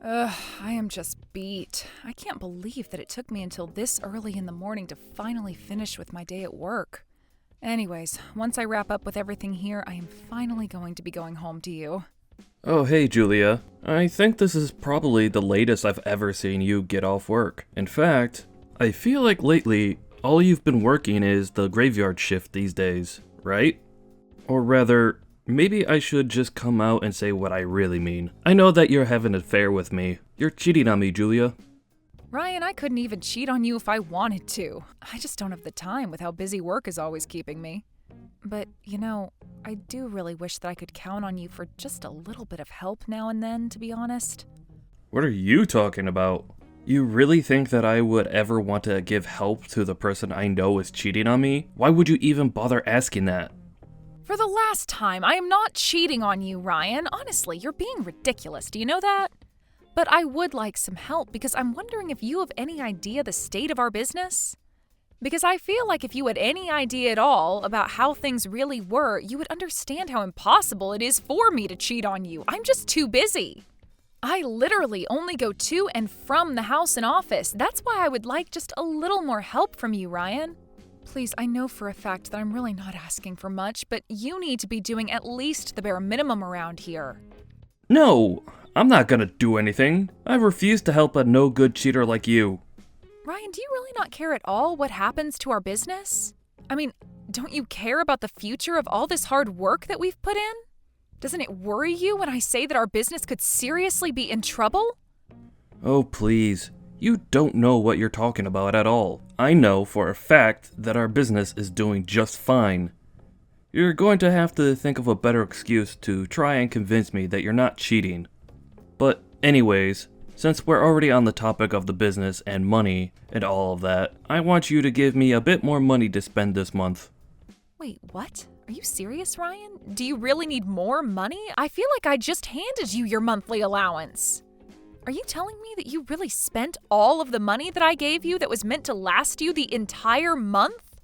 I am just beat. I can't believe that it took me until this early in the morning to finally finish with my day at work. Anyways, once I wrap up with everything here, I am finally going to be going home to you. Oh, hey, Julia. I think this is probably the latest I've ever seen you get off work. In fact, I feel like lately, all you've been working is the graveyard shift these days, right? Or rather, maybe I should just come out and say what I really mean. I know that you're having an affair with me. You're cheating on me, Julia. Ryan, I couldn't even cheat on you if I wanted to. I just don't have the time with how busy work is always keeping me. But, I do really wish that I could count on you for just a little bit of help now and then, to be honest. What are you talking about? You really think that I would ever want to give help to the person I know is cheating on me? Why would you even bother asking that? For the last time, I am not cheating on you, Ryan. Honestly, you're being ridiculous. Do you know that? But I would like some help because I'm wondering if you have any idea the state of our business? Because I feel like if you had any idea at all about how things really were, you would understand how impossible it is for me to cheat on you. I'm just too busy. I literally only go to and from the house and office. That's why I would like just a little more help from you, Ryan. Please, I know for a fact that I'm really not asking for much, but you need to be doing at least the bare minimum around here. No, I'm not gonna do anything. I refuse to help a no-good cheater like you. Ryan, do you really not care at all what happens to our business? I mean, don't you care about the future of all this hard work that we've put in? Doesn't it worry you when I say that our business could seriously be in trouble? Oh, please. You don't know what you're talking about at all. I know for a fact that our business is doing just fine. You're going to have to think of a better excuse to try and convince me that you're not cheating. But anyways, since we're already on the topic of the business and money and all of that, I want you to give me a bit more money to spend this month. Wait, what? Are you serious, Ryan? Do you really need more money? I feel like I just handed you your monthly allowance. Are you telling me that you really spent all of the money that I gave you that was meant to last you the entire month?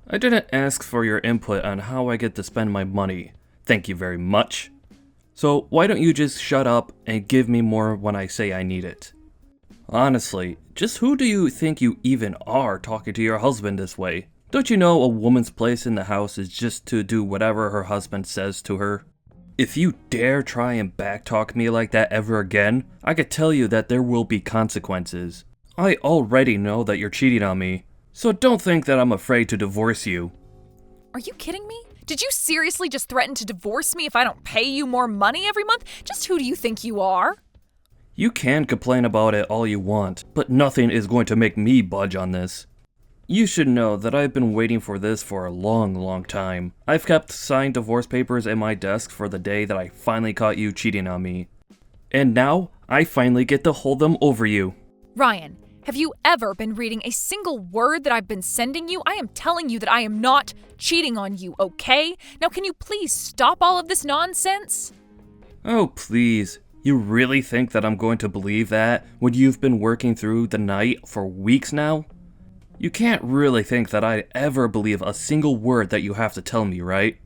I didn't ask for your input on how I get to spend my money. Thank you very much. So why don't you just shut up and give me more when I say I need it? Honestly, just who do you think you even are talking to your husband this way? Don't you know a woman's place in the house is just to do whatever her husband says to her? If you dare try and backtalk me like that ever again, I could tell you that there will be consequences. I already know that you're cheating on me, so don't think that I'm afraid to divorce you. Are you kidding me? Did you seriously just threaten to divorce me if I don't pay you more money every month? Just who do you think you are? You can complain about it all you want, but nothing is going to make me budge on this. You should know that I've been waiting for this for a long time. I've kept signed divorce papers in my desk for the day that I finally caught you cheating on me. And now, I finally get to hold them over you. Ryan, have you ever been reading a single word that I've been sending you? I am telling you that I am not cheating on you, okay? Now can you please stop all of this nonsense? Oh, please. You really think that I'm going to believe that when you've been working through the night for weeks now? You can't really think that I'd ever believe a single word that you have to tell me, right?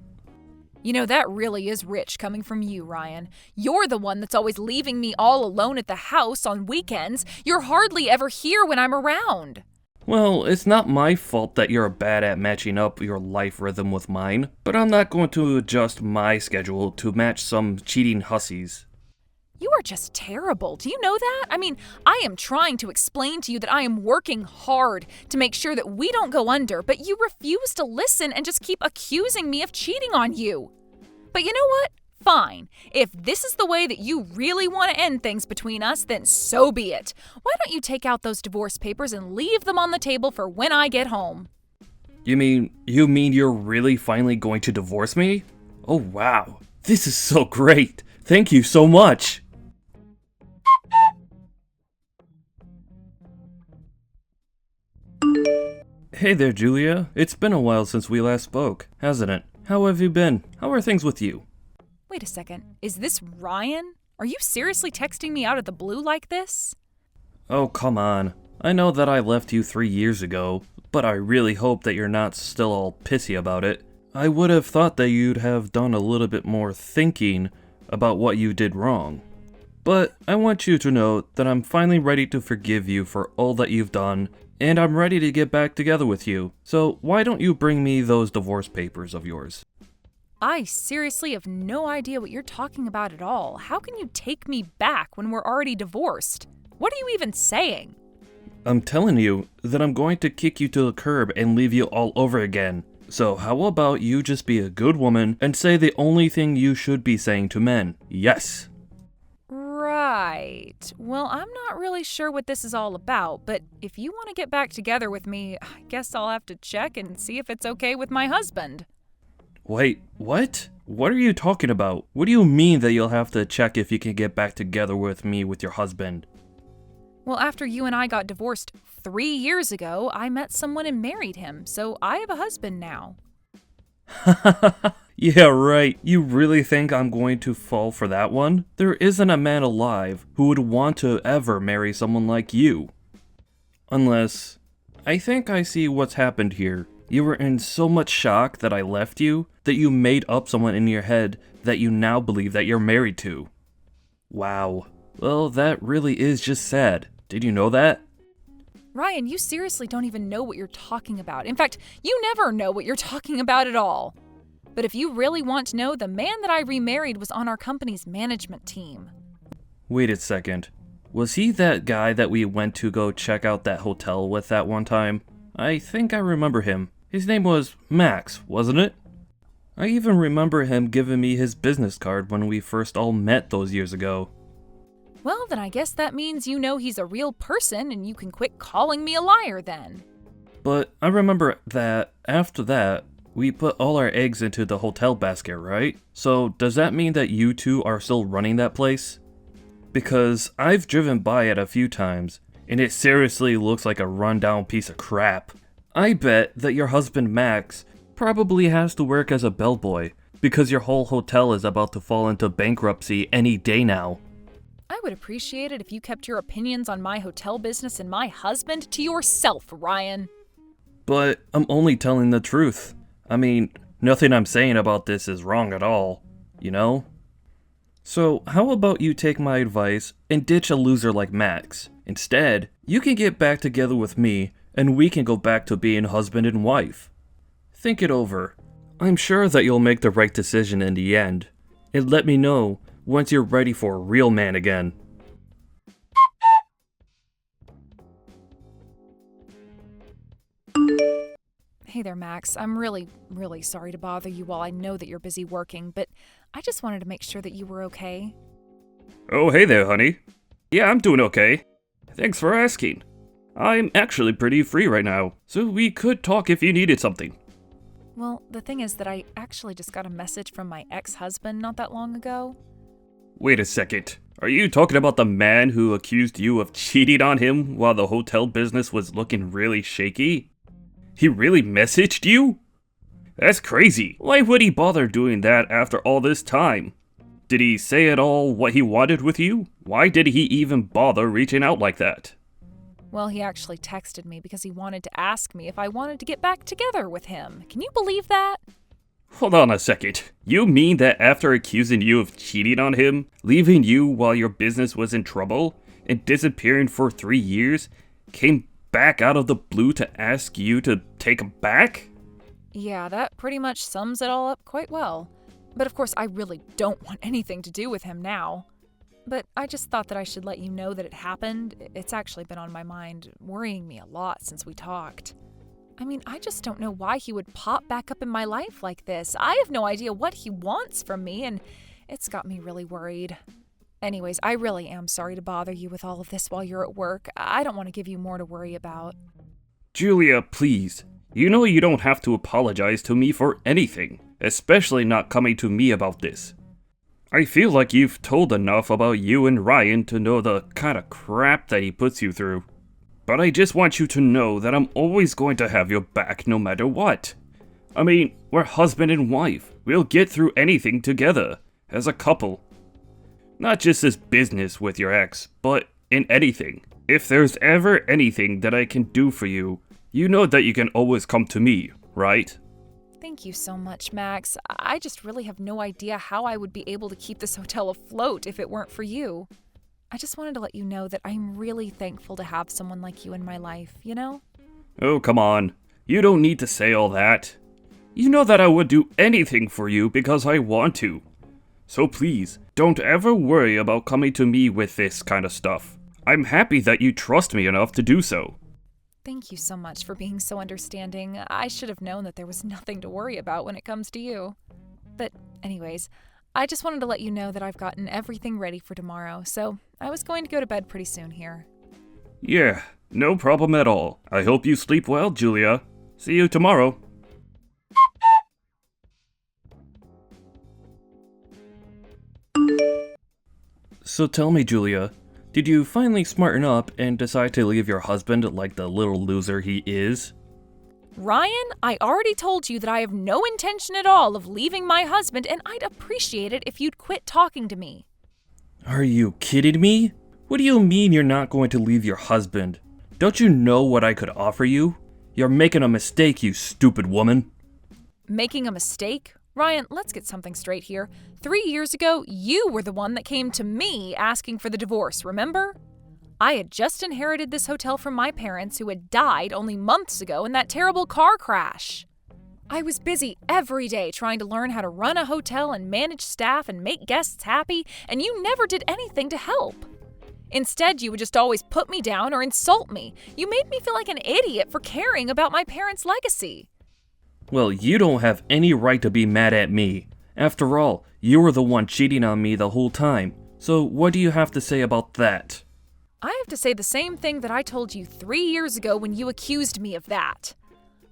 You know, that really is rich coming from you, Ryan. You're the one that's always leaving me all alone at the house on weekends. You're hardly ever here when I'm around. Well, it's not my fault that you're bad at matching up your life rhythm with mine, but I'm not going to adjust my schedule to match some cheating hussies. You are just terrible. Do you know that? I mean, I am trying to explain to you that I am working hard to make sure that we don't go under, but you refuse to listen and just keep accusing me of cheating on you. But you know what? Fine. If this is the way that you really want to end things between us, then so be it. Why don't you take out those divorce papers and leave them on the table for when I get home? You mean you're really finally going to divorce me? Oh wow, this is so great. Thank you so much. Hey there, Julia. It's been a while since we last spoke, hasn't it? How have you been? How are things with you? Wait a second. Is this Ryan? Are you seriously texting me out of the blue like this? Oh, come on. I know that I left you 3 years ago, but I really hope that you're not still all pissy about it. I would have thought that you'd have done a little bit more thinking about what you did wrong. But I want you to know that I'm finally ready to forgive you for all that you've done, and I'm ready to get back together with you. So why don't you bring me those divorce papers of yours? I seriously have no idea what you're talking about at all. How can you take me back when we're already divorced? What are you even saying? I'm telling you that I'm going to kick you to the curb and leave you all over again. So how about you just be a good woman and say the only thing you should be saying to men? Yes. Right. Well, I'm not really sure what this is all about, but if you want to get back together with me, I guess I'll have to check and see if it's okay with my husband. Wait, what? What are you talking about? What do you mean that you'll have to check if you can get back together with me with your husband? Well, after you and I got divorced 3 years ago, I met someone and married him, so I have a husband now. Yeah, right. You really think I'm going to fall for that one? There isn't a man alive who would want to ever marry someone like you. Unless, I think I see what's happened here. You were in so much shock that I left you, that you made up someone in your head that you now believe that you're married to. Wow. Well, that really is just sad. Did you know that? Ryan, you seriously don't even know what you're talking about. In fact, you never know what you're talking about at all. But if you really want to know, the man that I remarried was on our company's management team. Wait a second. Was he that guy that we went to go check out that hotel with that one time? I think I remember him. His name was Max, wasn't it? I even remember him giving me his business card when we first all met those years ago. Well, then I guess that means you know he's a real person and you can quit calling me a liar then. But I remember that after that, we put all our eggs into the hotel basket, right? So does that mean that you two are still running that place? Because I've driven by it a few times, and it seriously looks like a rundown piece of crap. I bet that your husband Max probably has to work as a bellboy, because your whole hotel is about to fall into bankruptcy any day now. I would appreciate it if you kept your opinions on my hotel business and my husband to yourself, Ryan. But I'm only telling the truth. I mean, nothing I'm saying about this is wrong at all, you know? So how about you take my advice and ditch a loser like Max? Instead, you can get back together with me and we can go back to being husband and wife. Think it over. I'm sure that you'll make the right decision in the end. And let me know once you're ready for a real man again. Hey there, Max. I'm really sorry to bother you while I know that you're busy working, but I just wanted to make sure that you were okay. Oh, hey there, honey. Yeah, I'm doing okay. Thanks for asking. I'm actually pretty free right now, so we could talk if you needed something. Well, the thing is that I actually just got a message from my ex-husband not that long ago. Wait a second. Are you talking about the man who accused you of cheating on him while the hotel business was looking really shaky? He really messaged you? That's crazy. Why would he bother doing that after all this time? Did he say at all what he wanted with you? Why did he even bother reaching out like that? Well, he actually texted me because he wanted to ask me if I wanted to get back together with him. Can you believe that? Hold on a second. You mean that after accusing you of cheating on him, leaving you while your business was in trouble, and disappearing for 3 years, came back out of the blue to ask you to take him back? Yeah, that pretty much sums it all up quite well. But of course, I really don't want anything to do with him now. But I just thought that I should let you know that it happened. It's actually been on my mind, worrying me a lot since we talked. I mean, I just don't know why he would pop back up in my life like this. I have no idea what he wants from me, and it's got me really worried. Anyways, I really am sorry to bother you with all of this while you're at work. I don't want to give you more to worry about. Julia, please. You know you don't have to apologize to me for anything, especially not coming to me about this. I feel like you've told enough about you and Ryan to know the kind of crap that he puts you through. But I just want you to know that I'm always going to have your back no matter what. I mean, we're husband and wife. We'll get through anything together, as a couple. Not just this business with your ex, but in anything. If there's ever anything that I can do for you, you know that you can always come to me, right? Thank you so much, Max. I just really have no idea how I would be able to keep this hotel afloat if it weren't for you. I just wanted to let you know that I'm really thankful to have someone like you in my life, you know? Oh, come on. You don't need to say all that. You know that I would do anything for you because I want to. So please, don't ever worry about coming to me with this kind of stuff. I'm happy that you trust me enough to do so. Thank you so much for being so understanding. I should have known that there was nothing to worry about when it comes to you. But anyways, I just wanted to let you know that I've gotten everything ready for tomorrow, so I was going to go to bed pretty soon here. Yeah, no problem at all. I hope you sleep well, Julia. See you tomorrow. So tell me, Julia, did you finally smarten up and decide to leave your husband like the little loser he is? Ryan, I already told you that I have no intention at all of leaving my husband, and I'd appreciate it if you'd quit talking to me. Are you kidding me? What do you mean you're not going to leave your husband? Don't you know what I could offer you? You're making a mistake, you stupid woman. Making a mistake? Ryan, let's get something straight here. 3 years ago, you were the one that came to me asking for the divorce, remember? I had just inherited this hotel from my parents who had died only months ago in that terrible car crash. I was busy every day trying to learn how to run a hotel and manage staff and make guests happy, and you never did anything to help. Instead, you would just always put me down or insult me. You made me feel like an idiot for caring about my parents' legacy. Well, you don't have any right to be mad at me. After all, you were the one cheating on me the whole time. So what do you have to say about that? I have to say the same thing that I told you 3 years ago when you accused me of that.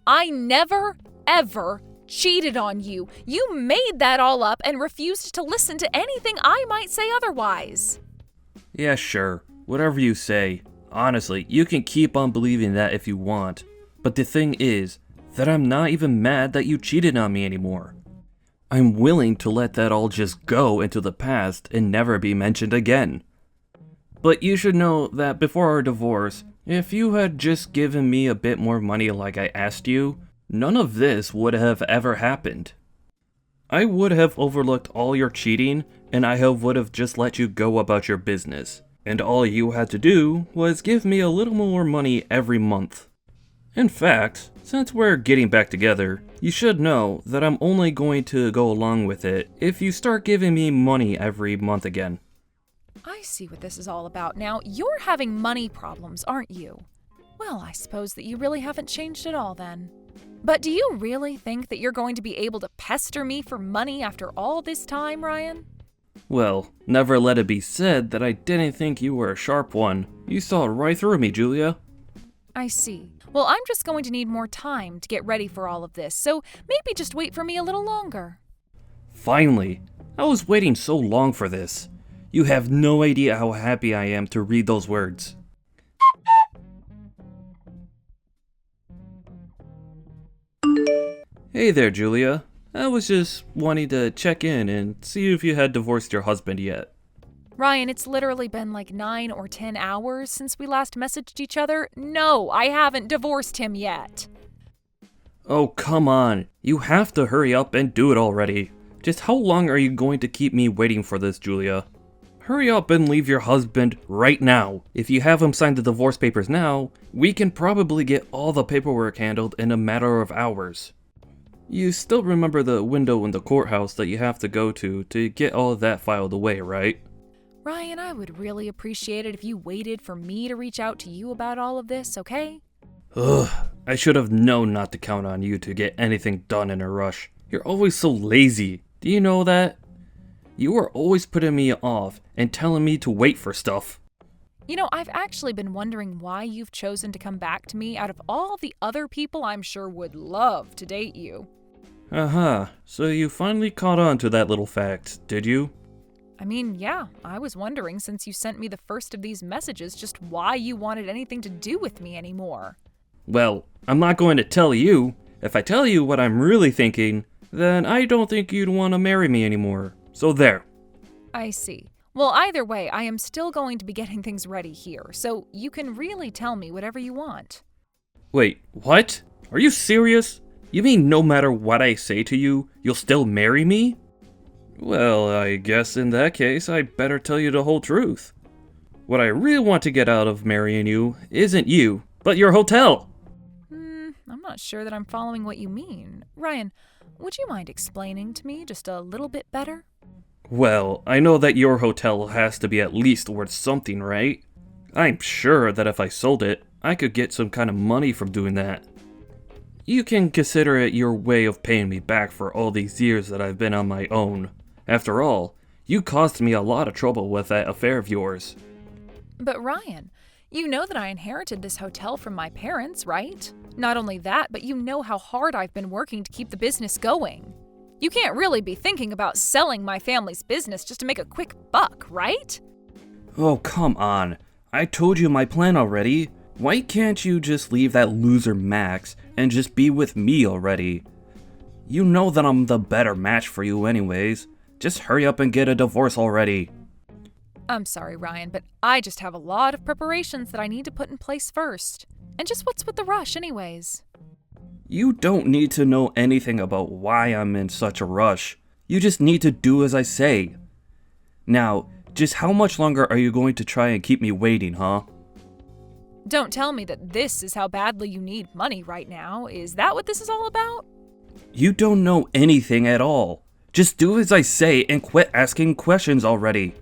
I never, ever cheated on you. You made that all up and refused to listen to anything I might say otherwise. Yeah, sure. Whatever you say. Honestly, you can keep on believing that if you want. But the thing is that I'm not even mad that you cheated on me anymore. I'm willing to let that all just go into the past and never be mentioned again. But you should know that before our divorce, if you had just given me a bit more money like I asked you, none of this would have ever happened. I would have overlooked all your cheating, and would have just let you go about your business. And all you had to do was give me a little more money every month. In fact, since we're getting back together, you should know that I'm only going to go along with it if you start giving me money every month again. I see what this is all about now. You're having money problems, aren't you? Well, I suppose that you really haven't changed at all then. But do you really think that you're going to be able to pester me for money after all this time, Ryan? Well, never let it be said that I didn't think you were a sharp one. You saw right through me, Julia. I see. Well, I'm just going to need more time to get ready for all of this, so maybe just wait for me a little longer. Finally! I was waiting so long for this. You have no idea how happy I am to read those words. Hey there, Julia. I was just wanting to check in and see if you had divorced your husband yet. Ryan, it's literally been like 9 or 10 hours since we last messaged each other. No, I haven't divorced him yet. Oh, come on. You have to hurry up and do it already. Just how long are you going to keep me waiting for this, Julia? Hurry up and leave your husband right now. If you have him sign the divorce papers now, we can probably get all the paperwork handled in a matter of hours. You still remember the window in the courthouse that you have to go to get all of that filed away, right? Ryan, I would really appreciate it if you waited for me to reach out to you about all of this, okay? Ugh, I should have known not to count on you to get anything done in a rush. You're always so lazy. Do you know that? You are always putting me off and telling me to wait for stuff. You know, I've actually been wondering why you've chosen to come back to me out of all the other people I'm sure would love to date you. Uh-huh, so you finally caught on to that little fact, did you? I mean, yeah, I was wondering since you sent me the first of these messages just why you wanted anything to do with me anymore. Well, I'm not going to tell you. If I tell you what I'm really thinking, then I don't think you'd want to marry me anymore. So there. I see. Well, either way, I am still going to be getting things ready here, so you can really tell me whatever you want. Wait, what? Are you serious? You mean no matter what I say to you, you'll still marry me? Well, I guess in that case, I'd better tell you the whole truth. What I really want to get out of marrying you isn't you, but your hotel. I'm not sure that I'm following what you mean. Ryan, would you mind explaining to me just a little bit better? Well, I know that your hotel has to be at least worth something, right? I'm sure that if I sold it, I could get some kind of money from doing that. You can consider it your way of paying me back for all these years that I've been on my own. After all, you caused me a lot of trouble with that affair of yours. But Ryan, you know that I inherited this hotel from my parents, right? Not only that, but you know how hard I've been working to keep the business going. You can't really be thinking about selling my family's business just to make a quick buck, right? Oh, come on. I told you my plan already. Why can't you just leave that loser Max and just be with me already? You know that I'm the better match for you anyways. Just hurry up and get a divorce already. I'm sorry, Ryan, but I just have a lot of preparations that I need to put in place first. And just what's with the rush anyways? You don't need to know anything about why I'm in such a rush. You just need to do as I say. Now, just how much longer are you going to try and keep me waiting, huh? Don't tell me that this is how badly you need money right now. Is that what this is all about? You don't know anything at all. Just do as I say and quit asking questions already.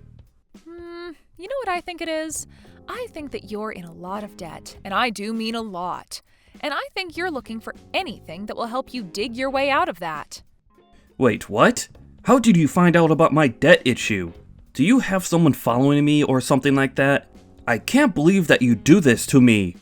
You know what I think it is? I think that you're in a lot of debt, and I do mean a lot. And I think you're looking for anything that will help you dig your way out of that. Wait, what? How did you find out about my debt issue? Do you have someone following me or something like that? I can't believe that you do this to me.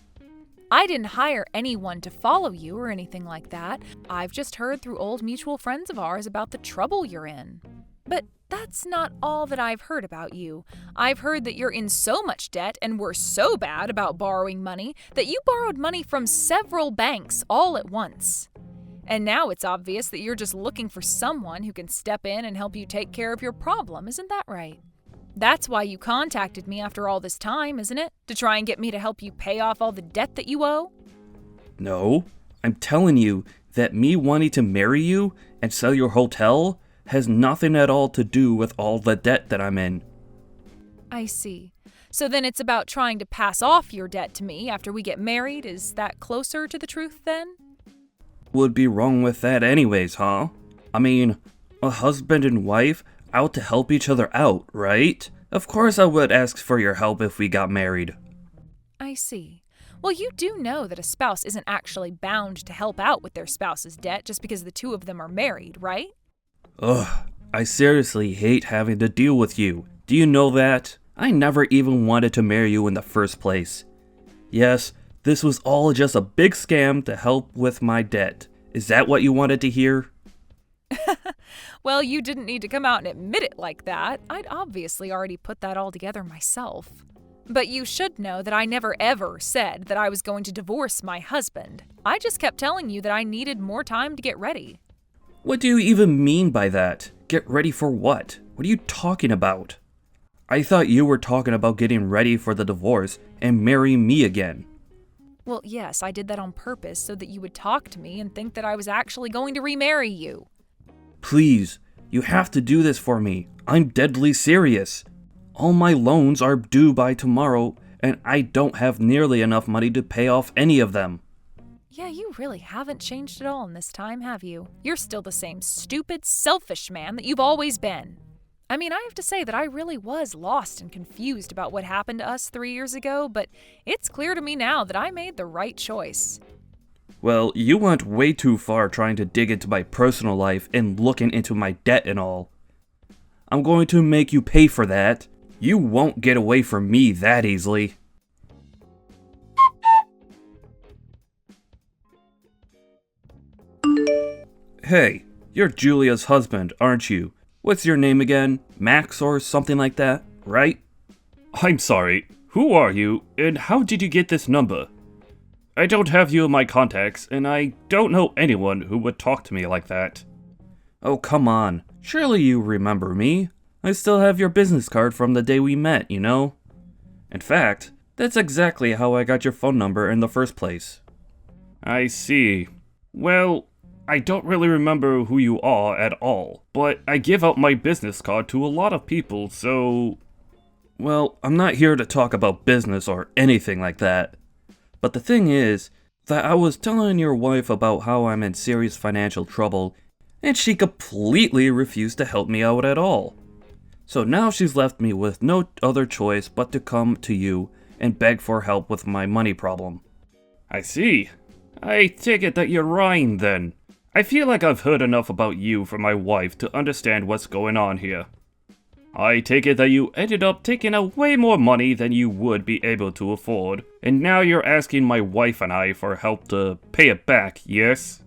I didn't hire anyone to follow you or anything like that. I've just heard through old mutual friends of ours about the trouble you're in. But that's not all that I've heard about you. I've heard that you're in so much debt and were so bad about borrowing money that you borrowed money from several banks all at once. And now it's obvious that you're just looking for someone who can step in and help you take care of your problem, isn't that right? That's why you contacted me after all this time, isn't it? To try and get me to help you pay off all the debt that you owe? No, I'm telling you that me wanting to marry you and sell your hotel has nothing at all to do with all the debt that I'm in. I see. So then it's about trying to pass off your debt to me after we get married? Is that closer to the truth then? Would be wrong with that anyways, huh? I mean, a husband and wife out to help each other out, right? Of course I would ask for your help if we got married. I see. Well, you do know that a spouse isn't actually bound to help out with their spouse's debt just because the two of them are married, right? Ugh, I seriously hate having to deal with you. Do you know that? I never even wanted to marry you in the first place. Yes, this was all just a big scam to help with my debt. Is that what you wanted to hear? Well, you didn't need to come out and admit it like that. I'd obviously already put that all together myself. But you should know that I never ever said that I was going to divorce my husband. I just kept telling you that I needed more time to get ready. What do you even mean by that? Get ready for what? What are you talking about? I thought you were talking about getting ready for the divorce and marrying me again. Well, yes, I did that on purpose so that you would talk to me and think that I was actually going to remarry you. Please, you have to do this for me. I'm deadly serious. All my loans are due by tomorrow, and I don't have nearly enough money to pay off any of them. Yeah, you really haven't changed at all in this time, have you? You're still the same stupid, selfish man that you've always been. I mean, I have to say that I really was lost and confused about what happened to us 3 years ago, but it's clear to me now that I made the right choice. Well, you went way too far trying to dig into my personal life and looking into my debt and all. I'm going to make you pay for that. You won't get away from me that easily. Hey, you're Julia's husband, aren't you? What's your name again? Max or something like that, right? I'm sorry, who are you, and how did you get this number? I don't have you in my contacts, and I don't know anyone who would talk to me like that. Oh, come on. Surely you remember me. I still have your business card from the day we met, you know? In fact, that's exactly how I got your phone number in the first place. I see. Well, I don't really remember who you are at all, but I give out my business card to a lot of people, so... Well, I'm not here to talk about business or anything like that. But the thing is that I was telling your wife about how I'm in serious financial trouble, and she completely refused to help me out at all. So now she's left me with no other choice but to come to you and beg for help with my money problem. I see. I take it that you're Ryan then. I feel like I've heard enough about you from my wife to understand what's going on here. I take it that you ended up taking out way more money than you would be able to afford, and now you're asking my wife and I for help to pay it back, yes?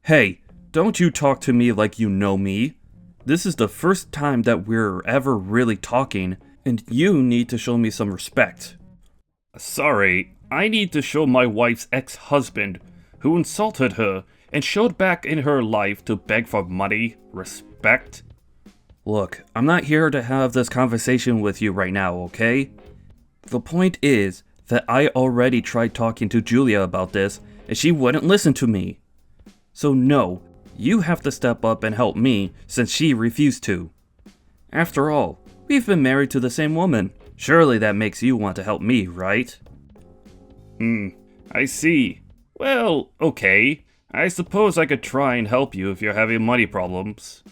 Hey, don't you talk to me like you know me. This is the first time that we're ever really talking, and you need to show me some respect. Sorry, I need to show my wife's ex-husband, who insulted her and showed back in her life to beg for money, respect. Look, I'm not here to have this conversation with you right now, okay? The point is that I already tried talking to Julia about this, and she wouldn't listen to me. So no, you have to step up and help me since she refused to. After all, we've been married to the same woman. Surely that makes you want to help me, right? I see. Well, okay. I suppose I could try and help you if you're having money problems.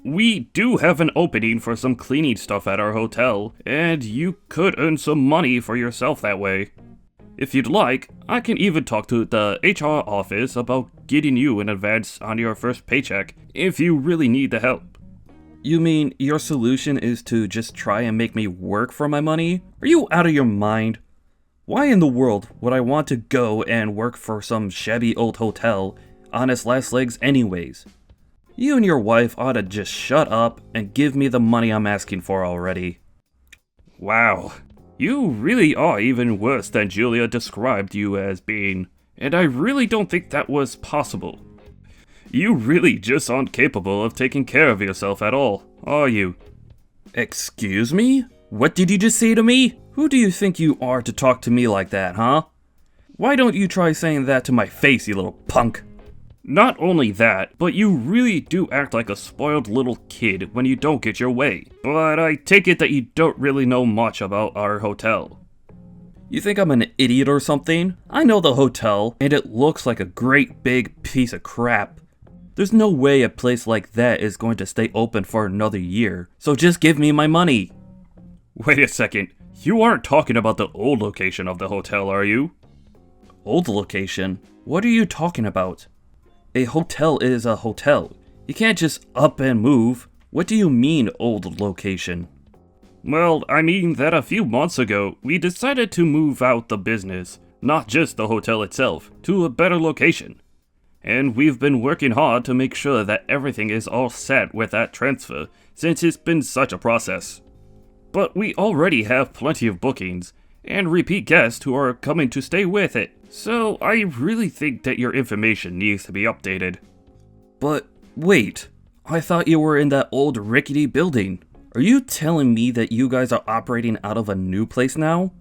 We do have an opening for some cleaning stuff at our hotel, and you could earn some money for yourself that way. If you'd like, I can even talk to the HR office about getting you an advance on your first paycheck if you really need the help. You mean your solution is to just try and make me work for my money? Are you out of your mind? Why in the world would I want to go and work for some shabby old hotel on its last legs anyways? You and your wife ought to just shut up and give me the money I'm asking for already. Wow, you really are even worse than Julia described you as being, and I really don't think that was possible. You really just aren't capable of taking care of yourself at all, are you? Excuse me? What did you just say to me? Who do you think you are to talk to me like that, huh? Why don't you try saying that to my face, you little punk? Not only that, but you really do act like a spoiled little kid when you don't get your way. But I take it that you don't really know much about our hotel. You think I'm an idiot or something? I know the hotel, and it looks like a great big piece of crap. There's no way a place like that is going to stay open for another year, so just give me my money. Wait a second, you aren't talking about the old location of the hotel, are you? Old location? What are you talking about? A hotel is a hotel. You can't just up and move. What do you mean, old location? Well, I mean that a few months ago, we decided to move out the business, not just the hotel itself, to a better location. And we've been working hard to make sure that everything is all set with that transfer, since it's been such a process. But we already have plenty of bookings, and repeat guests who are coming to stay with it. So I really think that your information needs to be updated. But wait, I thought you were in that old rickety building. Are you telling me that you guys are operating out of a new place now?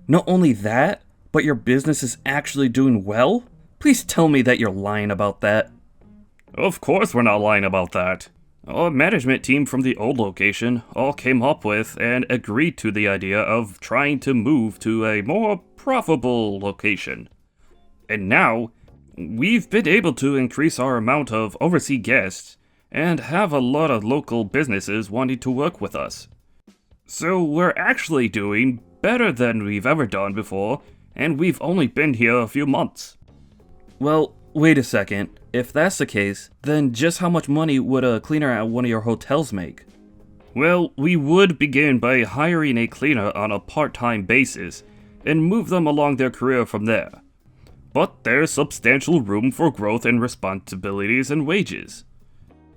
Not only that, but your business is actually doing well? Please tell me that you're lying about that. Of course we're not lying about that. Our management team from the old location all came up with and agreed to the idea of trying to move to a more profitable location. And now, we've been able to increase our amount of overseas guests and have a lot of local businesses wanting to work with us. So we're actually doing better than we've ever done before, and we've only been here a few months. Well, wait a second. If that's the case, then just how much money would a cleaner at one of your hotels make? Well, we would begin by hiring a cleaner on a part-time basis and move them along their career from there. But there's substantial room for growth in responsibilities and wages.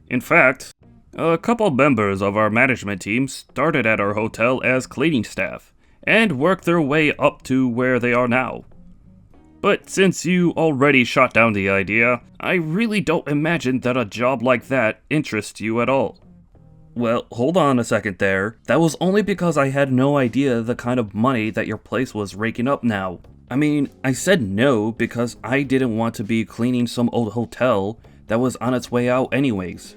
In fact, a couple members of our management team started at our hotel as cleaning staff and worked their way up to where they are now. But since you already shot down the idea, I really don't imagine that a job like that interests you at all. Well, hold on a second there. That was only because I had no idea the kind of money that your place was raking up now. I mean, I said no because I didn't want to be cleaning some old hotel that was on its way out anyways.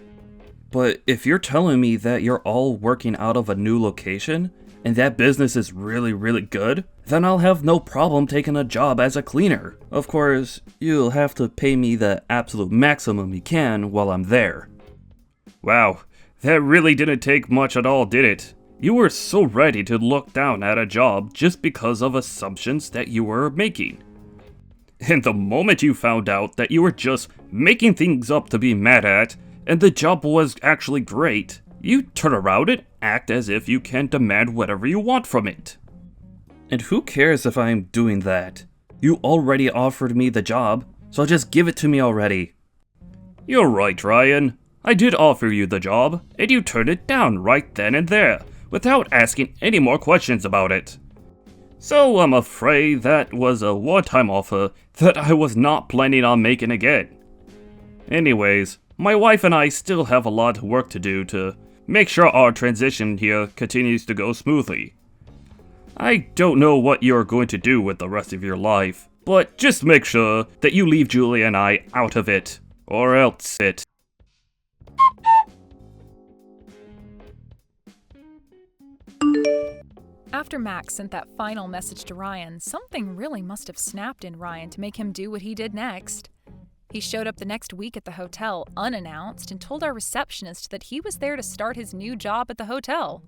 But if you're telling me that you're all working out of a new location, and that business is really, really good, then I'll have no problem taking a job as a cleaner. Of course, you'll have to pay me the absolute maximum you can while I'm there. Wow, that really didn't take much at all, did it? You were so ready to look down at a job just because of assumptions that you were making. And the moment you found out that you were just making things up to be mad at, and the job was actually great, you turn around and act as if you can demand whatever you want from it. And who cares if I'm doing that? You already offered me the job, so just give it to me already. You're right, Ryan. I did offer you the job, and you turned it down right then and there, without asking any more questions about it. So I'm afraid that was a one-time offer that I was not planning on making again. Anyways, my wife and I still have a lot of work to do to make sure our transition here continues to go smoothly. I don't know what you're going to do with the rest of your life, but just make sure that you leave Julie and I out of it, or else it. After Max sent that final message to Ryan, something really must have snapped in Ryan to make him do what he did next. He showed up the next week at the hotel unannounced and told our receptionist that he was there to start his new job at the hotel.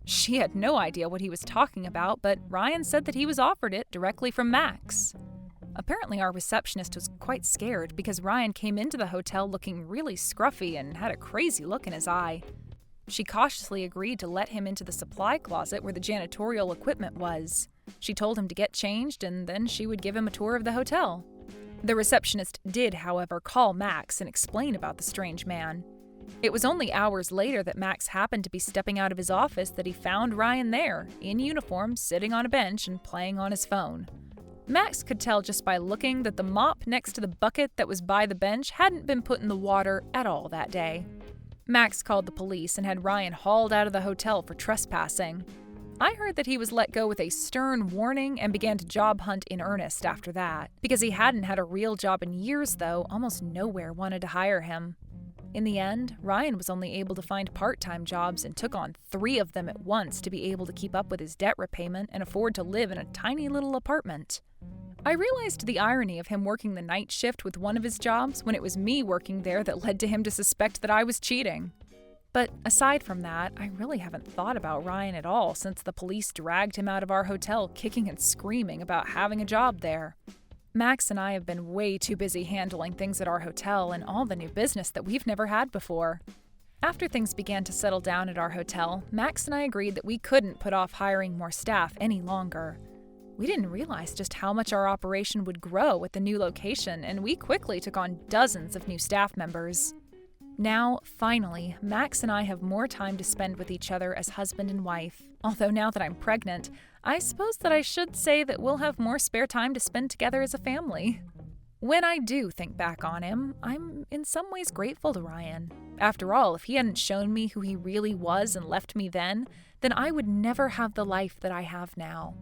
She had no idea what he was talking about, but Ryan said that he was offered it directly from Max. Apparently, our receptionist was quite scared because Ryan came into the hotel looking really scruffy and had a crazy look in his eye. She cautiously agreed to let him into the supply closet where the janitorial equipment was. She told him to get changed and then she would give him a tour of the hotel. The receptionist did, however, call Max and explain about the strange man. It was only hours later that Max happened to be stepping out of his office that he found Ryan there, in uniform, sitting on a bench and playing on his phone. Max could tell just by looking that the mop next to the bucket that was by the bench hadn't been put in the water at all that day. Max called the police and had Ryan hauled out of the hotel for trespassing. I heard that he was let go with a stern warning and began to job hunt in earnest after that. Because he hadn't had a real job in years, though, almost nowhere wanted to hire him. In the end, Ryan was only able to find part-time jobs and took on 3 of them at once to be able to keep up with his debt repayment and afford to live in a tiny little apartment. I realized the irony of him working the night shift with one of his jobs when it was me working there that led to him to suspect that I was cheating. But aside from that, I really haven't thought about Ryan at all since the police dragged him out of our hotel kicking and screaming about having a job there. Max and I have been way too busy handling things at our hotel and all the new business that we've never had before. After things began to settle down at our hotel, Max and I agreed that we couldn't put off hiring more staff any longer. We didn't realize just how much our operation would grow with the new location, and we quickly took on dozens of new staff members. Now, finally, Max and I have more time to spend with each other as husband and wife. Although now that I'm pregnant, I suppose that I should say that we'll have more spare time to spend together as a family. When I do think back on him, I'm in some ways grateful to Ryan. After all, if he hadn't shown me who he really was and left me then I would never have the life that I have now.